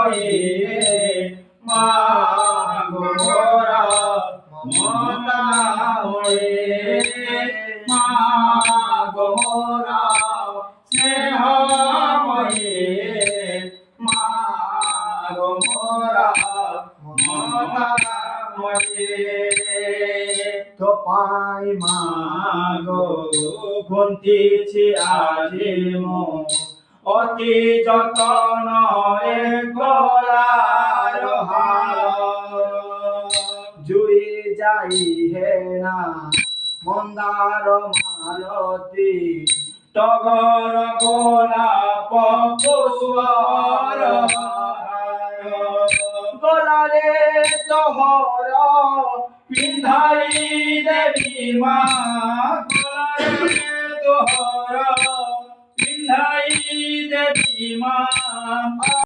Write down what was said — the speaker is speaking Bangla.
হয়ে মাগো মোরা মমতা হয়ে মাগো মোরা স্নেহ হয়ে মাগো মোরা মমতা হয়ে তো পাই মাগো গুনতিছি আজি মো অতি যতন গলার হাল জুই যাই হে না মন্দার মালতী টগর গোলাপ পুষ্পর গলারে তোহর পিন্ধাই দেবী মা গলারে তোহর পিন্ধাই দেবী মা।